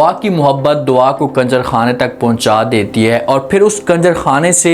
दुआ की मोहब्बत दुआ को कंजर खाने तक पहुंचा देती है और फिर उस कंजर खाने से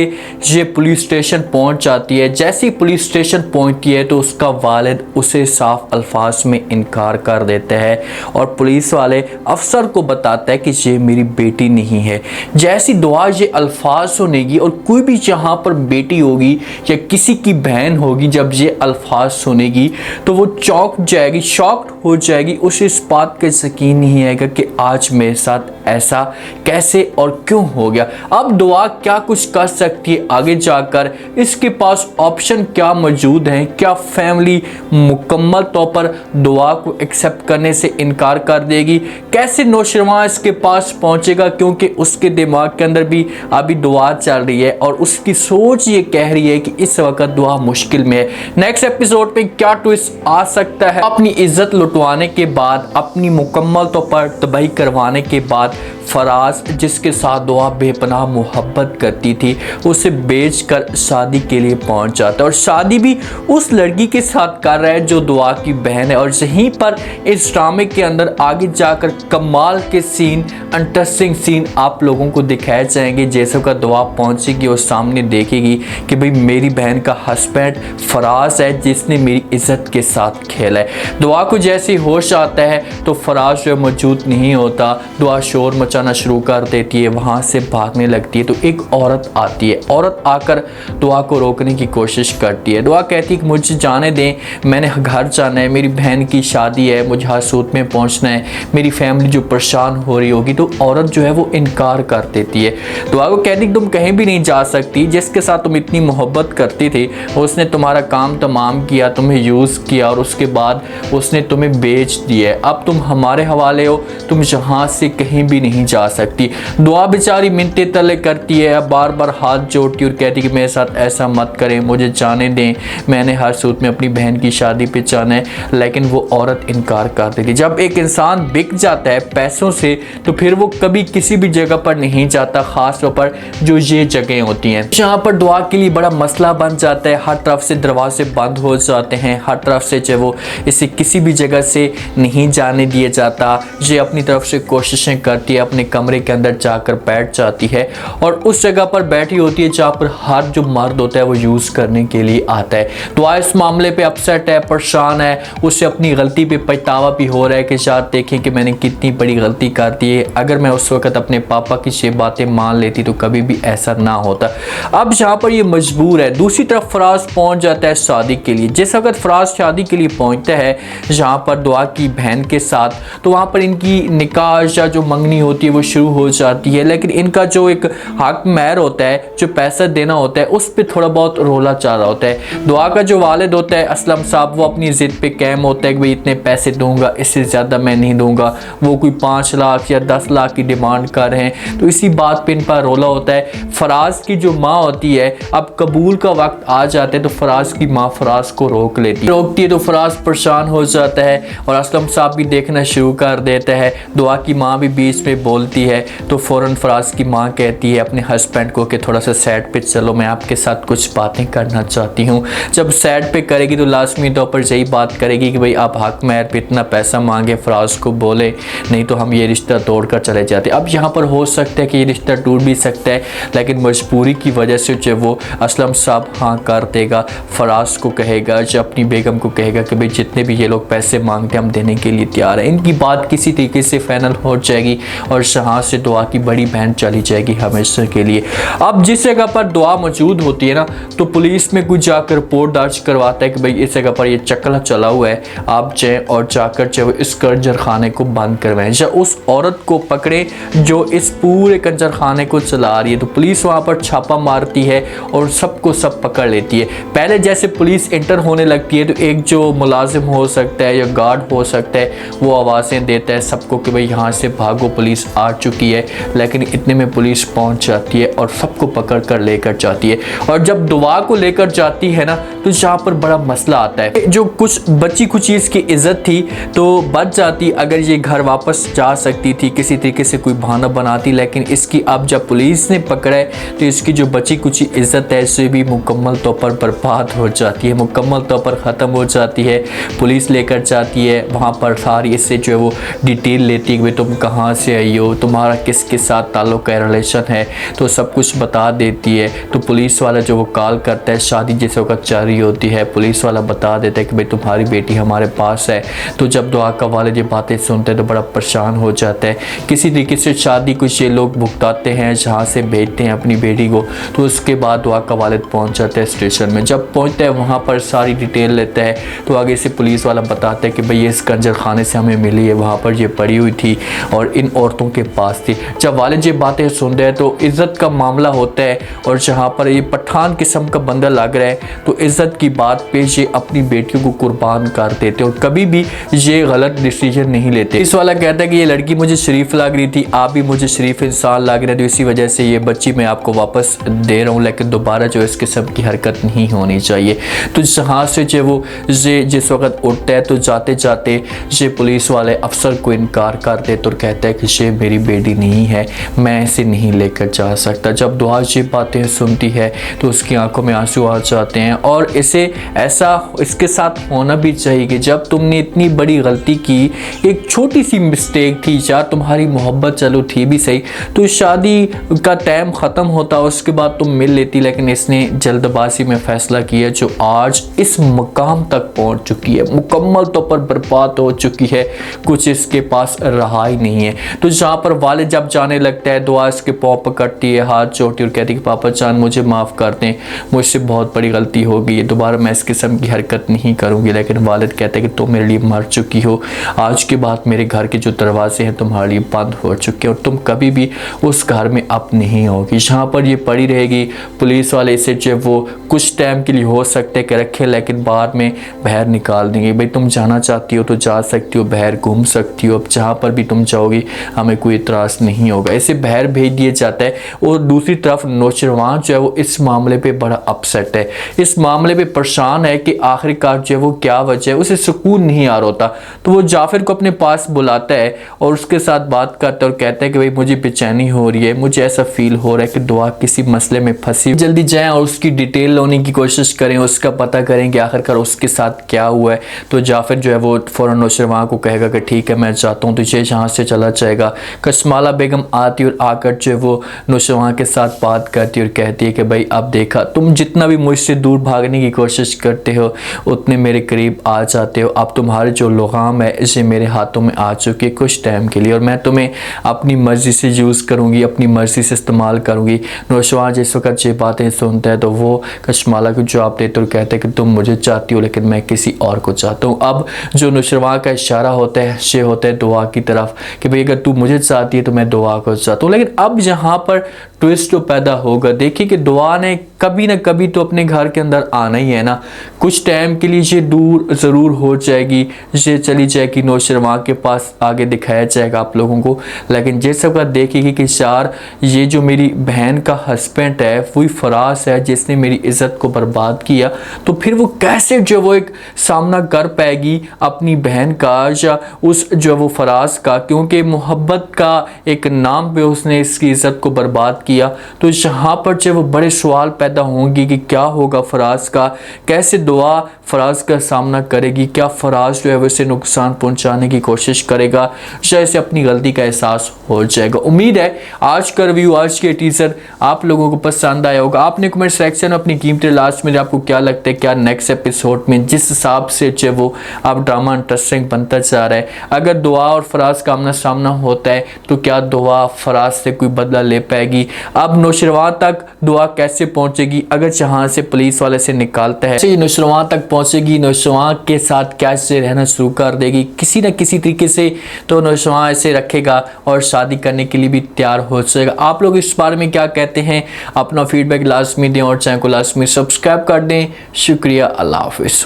ये पुलिस स्टेशन पहुंच जाती है। जैसे ही पुलिस स्टेशन पहुंचती है तो उसका वालिद उसे साफ अल्फाज में इनकार कर देता है और पुलिस वाले अफसर को बताता है कि ये मेरी बेटी नहीं है। जैसी दुआ ये अल्फाज सुनेगी और कोई भी जहाँ पर बेटी होगी या किसी की बहन होगी, जब ये अल्फाज सुनेगी तो वो चौंक जाएगी, शॉक्ड हो जाएगी। उसे इस बात का यकीन नहीं आएगा कि आज मेरे साथ ऐसा कैसे और क्यों हो गया। अब दुआ क्या कुछ कर सकती है आगे जाकर, इसके पास ऑप्शन क्या मौजूद हैं? क्या फैमिली मुकम्मल तौर पर दुआ को एक्सेप्ट करने से इनकार कर देगी? कैसे नौशरवां इसके पास पहुंचेगा, क्योंकि उसके दिमाग के अंदर भी अभी दुआ चल रही है और उसकी सोच ये कह रही है कि इस वक्त दुआ मुश्किल में है। नेक्स्ट एपिसोड में क्या ट्विस्ट आ सकता है? अपनी इज्जत लुटवाने के बाद, अपनी मुकम्मल तौर पर तबाही करवाने के बाद फराज जिसके साथ दुआ बेपनाह मोहब्बत करती थी उसे बेचकर शादी के लिए पहुंच जाता है और शादी भी उस लड़की के साथ कर रहा है जो दुआ की बहन है। और यहीं पर इस ड्रामे के अंदर आगे जाकर कमाल के सीन, इंटरेस्टिंग सीन आप लोगों को दिखाए जाएंगे। जैसे का दुआ पहुंचेगी और सामने देखेगी कि भाई मेरी बहन का हस्बैंड फराज है जिसने मेरी इज्जत के साथ खेला है। दुआ को जैसे ही होश आता है तो फराज जो मौजूद नहीं होता, दुआ शोर मचाना शुरू कर देती है, वहाँ से भागने लगती है। तो एक औरत आती है, औरत आकर दुआ को रोकने की कोशिश करती है। दुआ कहती है कि मुझे जाने दें, मैंने घर जाना है, मेरी बहन की शादी है, मुझे हसूत में पहुँचना है, मेरी फैमिली जो परेशान हो रही होगी। तो औरत जो है वो इनकार कर देती है। दुआ को कहती है तुम कहीं भी नहीं जा सकती, जिसके साथ तुम इतनी मोहब्बत करती थी उसने तुम्हारा काम तमाम किया, तुम्हें यूज़ किया और उसके बाद उसने तुम्हें बेच दिया। अब तुम हमारे हवाले हो, तुम यहाँ से कहीं भी नहीं जा सकती। दुआ बेचारी मिन्नते तले करती है, अब बार बार हाथ जोड़ती और कहती कि मेरे साथ ऐसा मत करें, मुझे जाने दें, मैंने हर सूरत में अपनी बहन की शादी पे जाना है। लेकिन वो औरत इनकार कर देती। जब एक इंसान बिक जाता है पैसों से तो फिर वो कभी किसी भी जगह पर नहीं जाता, खास तौर पर जो ये जगह होती हैं जहाँ पर दुआ के लिए बड़ा मसला बन जाता है। हर तरफ से दरवाजे बंद हो जाते हैं, हर तरफ से जो वो इसे किसी भी जगह से नहीं जाने दिया जाता। ये अपनी तरफ से कोशिशें करती है, अपने कमरे के अंदर जाकर बैठ जाती है और उस जगह पर बैठी होती है जहाँ पर हर जो मर्द होता है वो यूज़ करने के लिए आता है। दुआ इस मामले पे अपसेट है, परेशान है, उसे अपनी गलती पे पछतावा भी हो रहा है कि शायद देखें कि मैंने कितनी बड़ी गलती कर दी है, अगर मैं उस वक्त अपने पापा की ये बातें मान लेती तो कभी भी ऐसा ना होता। अब जहाँ पर ये मजबूर है। दूसरी तरफ फराज पहुँच जाता है शादी के लिए। जिस वक्त फराज शादी के लिए पहुँचता है जहाँ पर दुआ की बहन के साथ, तो वहाँ पर इनकी निकाह या जो मंगनी होती है वो शुरू हो जाती है। लेकिन इनका जो एक हक महर होता है, जो पैसा देना होता है, उस पर थोड़ा बहुत रोला चाह रहा होता है। दुआ का जो वालिद होता है असलम साहब, वो अपनी ज़िद पे कायम होता है कि भाई इतने पैसे दूंगा, इससे ज़्यादा मैं नहीं दूंगा। वो कोई 5 लाख या 10 लाख की डिमांड कर रहे हैं, तो इसी बात पे इन पर रोला होता है। फराज की जो माँ होती है, अब कबूल का वक्त आ जाता है तो फराज की माँ फराज को रोकती है तो फराज परेशान हो जाता है और असलम साहब भी देखना शुरू कर देता है। दुआ की माँ भी बीच में बोलती है तो फ़ौरन फराज की माँ कहती है अपने हस्बैंड को कि थोड़ा सा साइड पे चलो, मैं आपके साथ कुछ बातें करना चाहती हूँ। जब साइड पे करेगी तो लाजमी तौर पर यही बात करेगी कि भाई आप हक महर पे इतना पैसा मांगे, फराज को बोले नहीं तो हम ये रिश्ता तोड़कर चले जाते। अब यहाँ पर हो सकता है कि ये रिश्ता टूट भी सकता है, लेकिन मजबूरी की वजह से जो वो असलम साहब हाँ कर देगा। फराज को कहेगा, जो अपनी बेगम को कहेगा कि भाई जितने भी ये लोग पैसे मांगते हैं हम देने के लिए तैयार हैं। इनकी बात किसी तरीके से फाइनल हो जाएगी और यहाँ से दुआ की बड़ी बहन चली जाएगी हमेशा के लिए। अब जिस जगह पर दुआ मौजूद होती है ना, तो पुलिस में कुछ जाकर रिपोर्ट दर्ज करवाता है कि भाई इस जगह पर ये चक्ला चला हुआ है, आप जाएँ और जाकर जो इस कंजर खाने को बंद करवाएं, या उस औरत को पकड़े जो इस पूरे कंजर खाने को चला रही है। तो पुलिस वहाँ पर छापा मारती है और सबको सब पकड़ लेती है। पहले जैसे पुलिस इंटर होने लगती है तो एक जो मुलाजिम हो सकता है या गार्ड हो सकता है वो आवाज़ें देता है सबको कि भाई यहाँ से भागो, पुलिस आ चुकी है। लेकिन इतने में पुलिस पहुँच जाती है और सबको पकड़ कर लेकर जाती है। और जब दुआ को लेकर जाती है ना, तो जहाँ पर बड़ा मसला आता है। जो कुछ बची कुछ इसकी इज्जत थी तो बच जाती अगर ये घर वापस जा सकती थी, किसी तरीके से कोई बहाना बनाती, लेकिन इसकी अब जब पुलिस ने पकड़ा है तो इसकी जो बची कुछ इज्जत है इसे भी मुकम्मल तौर पर बर्बाद हो जाती है, मुकम्मल तौर पर ख़त्म हो जाती है। पुलिस लेकर जाती है, वहाँ पर सारी इससे जो है वो डिटेल लेती है कि भाई तुम कहाँ से आई हो, तुम्हारा किसके साथ ताल्लुक़ है, रिलेशन है, तो सब कुछ बता देती है। तो पुलिस वाला जो वो कॉल करता है, शादी जैसे वक्त चल रही होती है, पुलिस वाला बता देता है कि भाई तुम्हारी बेटी हमारे पास है। तो जब दुआ का वालिद ये बातें सुनते हैं तो बड़ा परेशान हो जाता है। किसी तरीके से शादी कुछ ये लोग भुगताते हैं, जहाँ से भेजते हैं अपनी बेटी को। तो उसके बाद दुआ का वालिद पहुँच जाता है स्टेशन में। जब पहुँचता है वहाँ पर सारी डिटेल लेता है, तो आगे से पुलिस वाला बताता है कि भाई ये इस कंजर खाने से हमें मिली है, वहाँ पर ये पड़ी हुई थी और इन औरतों के पास थी। जब वालिद ये बातें सुनते हैं तो इज़्ज़त का मामला होता है, और जहाँ पर ये पठान किस्म का बंदा लग रहा है तो इज़्ज़त की बात पे ये अपनी बेटियों को कुर्बान कर देते और कभी भी ये गलत डिसीजन नहीं लेते। इस वाला कहता है कि ये लड़की मुझे शरीफ लग रही थी, आप भी मुझे शरीफ इंसान लग रहे थे, तो इसी वजह से ये बच्ची मैं आपको वापस दे रहा हूँ, लेकिन दोबारा जो इस किस्म की हरकत नहीं होनी चाहिए। तो जहाँ से जो वो ये जिस वक्त उठता है तो जाते जाते ये पुलिस वाले अफसर को इनकार कर देते और कहता है कि ये मेरी बेटी नहीं है, मैं इसे नहीं लेकर जा सकता। जब दुआ ये बातें सुनती है तो उसकी आंखों में आंसू आ जाते हैं, और इसे ऐसा इसके साथ होना भी चाहिए कि जब तुमने इतनी बड़ी गलती की, एक छोटी सी मिस्टेक थी, या तुम्हारी मोहब्बत चलो थी भी सही, तो शादी का टाइम ख़त्म होता उसके बाद तुम मिल लेती, लेकिन इसने जल्दबाजी में फ़ैसला किया जो आज इस मकाम तक पहुंच चुकी है, मुकम्मल तौर पर बर्बाद हो चुकी है, कुछ इसके पास रहा ही नहीं है। तो जहाँ पर वालिद जब जाने लगता है, दुआ इसके पाँव पकड़ती है, हाथ जोड़ती और कहती है कि पापा जान मुझे माफ़ कर दें, मुझसे बहुत बड़ी गलती हो गई है, दोबारा मैं इस किस्म की हरकत नहीं करूँगी। लेकिन वालिद कहते हैं कि तुम मेरे लिए मर चुकी हो, आज के बाद मेरे घर के जो दरवाजे हैं तुम्हारे लिए बंद हो चुके हैं और तुम कभी भी उस घर में अब नहीं होगी। जहाँ पर ये पड़ी रहेगी, पुलिस वाले इसे जो वो कुछ टाइम के लिए हो सकते कि रखे, लेकिन बाद में बाहर निकाल देंगे। भाई तुम जाना चाहती हो तो जा सकती हो, बाहर घूम सकती हो, अब जहाँ पर भी तुम जाओगी हमें कोई इतराज़ नहीं होगा। इसे बाहर भेज दिया जाता है। और दूसरी तरफ नौशरवान जो है वो इस मामले पे बड़ा अपसेट है, इस मामले पे परेशान है कि आखिरकार जो है वो क्या वजह है, उसे सुकून नहीं आ रहा होता। तो वो जाफिर को अपने पास बुलाता है और उसके साथ बात करता है और कहता है कि भाई मुझे बेचैनी हो रही है, मुझे ऐसा फील हो रहा है कि दुआ किसी मसले में फंसी, जल्दी जाएं और उसकी डिटेल लेने की कोशिश करें, उसका पता करें कि आखिरकार उसके साथ क्या हुआ है। तो जाफिर जो है वो फ़ौरन नौशरवान को कहेगा कि ठीक है मैं जाता हूँ, तो ये यहाँ से चला जाएगा। कशमाला बेगम आती और आकर जो है वो नौशरवान के साथ बात करती और कहती है कि भाई अब देखा, तुम जितना भी मुझसे दूर भागने की कोशिश करते हो उतने मेरे करीब आ जाते हो। अब तुम्हारे जो लगाम है इसे मेरे हाथों में आ चुकी है कुछ टाइम के लिए, और मैं तुम्हें अपनी मर्ज़ी से यूज़ करूँगी, अपनी मर्ज़ी से इस्तेमाल करूँगी। नौशरवान जिस वक्त ये बातें सुनता है तो वो कशमाला को जवाब देते और कहते हैं कि तुम मुझे चाहती हो लेकिन मैं किसी और को चाहता हूँ। अब जो नौशरवान का इशारा होता है ये होता है दुआ की तरफ कि भाई अगर तू मुझे चाहती है तो मैं दुआ को चाहता हूँ। लेकिन अब यहाँ पर ट्विस्ट तो पैदा होगा। देखिए कि दुआ ने कभी ना कभी तो अपने घर के अंदर आना ही है ना, कुछ टाइम के लिए ये दूर ज़रूर हो जाएगी, ये चली जाएगी नौशरवान के पास, आगे दिखाया जाएगा आप लोगों को। लेकिन ये सब का देखिए कि यार ये जो मेरी बहन का हस्बैंड है वही फराज है जिसने मेरी इज़्ज़त को बर्बाद किया, तो फिर वो कैसे जो वो एक सामना कर पाएगी अपनी बहन का या उस जो वो फराज का, क्योंकि मोहब्बत का एक नाम पे उसने इसकी इज़्ज़त को बर्बाद किया। तो यहाँ पर जो वो बड़े सवाल पैदा होंगे कि क्या होगा फराज का, कैसे दुआ फराज का सामना करेगी, क्या फराज जो है वैसे नुकसान पहुंचाने की कोशिश करेगा, या इसे अपनी गलती का एहसास हो जाएगा। उम्मीद है आज का रिव्यू, आज के टीजर आप लोगों को पसंद आया होगा। आपने कमेंट सेक्शन में अपनी कीमती लास्ट में आपको क्या लगता है, क्या नेक्स्ट एपिसोड में जिस हिसाब से जो वो अब ड्रामा इंटरेस्टिंग बनता जा रहा है, अगर दुआ और फराज का आमना सामना होता है तो क्या दुआ फराज से कोई बदला ले पाएगी, अब नौशरवान तक दुआ कैसे पहुंचेगी, अगर जहां से पुलिस वाले से निकालता है नौशरवान तक पहुंचेगी, नौशरवान के साथ कैसे रहना शुरू कर देगी किसी न किसी तरीके से, तो नौशरवान ऐसे रखेगा और शादी करने के लिए भी तैयार हो जाएगा। आप लोग इस बारे में क्या कहते हैं, अपना फीडबैक लाजमी दें और चैनल को लाजमी सब्सक्राइब कर दें। शुक्रिया, अल्लाह हाफिज़।